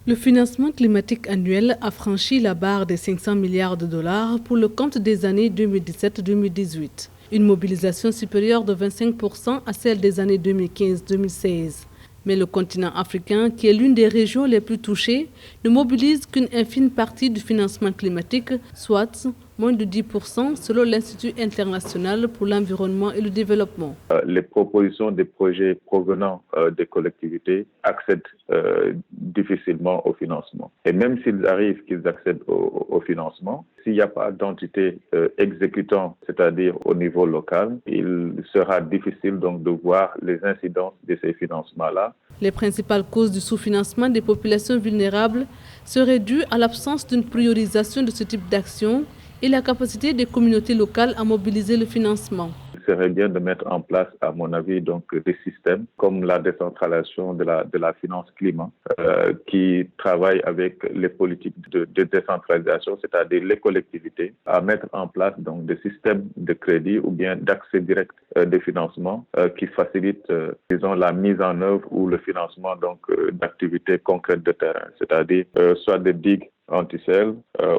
Le financement climatique annuel a franchi la barre des 500 milliards de dollars pour le compte des années 2017-2018. Une mobilisation supérieure de 25% à celle des années 2015-2016. Mais le continent africain, qui est l'une des régions les plus touchées, ne mobilise qu'une infime partie du financement climatique, soit moins de 10% selon l'Institut international pour l'environnement et le développement. Les propositions des projets provenant des collectivités accèdent difficilement au financement. Et même s'ils arrivent qu'ils accèdent au financement, s'il n'y a pas d'entité exécutant, c'est-à-dire au niveau local, il sera difficile donc de voir les incidences de ces financements-là. Les principales causes du sous-financement des populations vulnérables seraient dues à l'absence d'une priorisation de ce type d'action et la capacité des communautés locales à mobiliser le financement. Il serait bien de mettre en place, à mon avis, donc des systèmes comme la décentralisation de la finance climat qui travaille avec les politiques de décentralisation, c'est-à-dire les collectivités, à mettre en place donc des systèmes de crédit ou bien d'accès direct des financements qui facilitent, disons, la mise en œuvre ou le financement donc d'activités concrètes de terrain, c'est-à-dire soit des digues anti-sel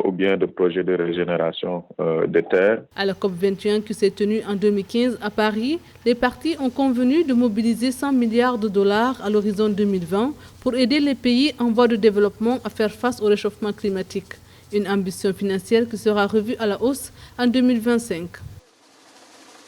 ou bien de projets de régénération des terres. À la COP21 qui s'est tenue en 2015 à Paris, les parties ont convenu de mobiliser 100 milliards de dollars à l'horizon 2020 pour aider les pays en voie de développement à faire face au réchauffement climatique. Une ambition financière qui sera revue à la hausse en 2025.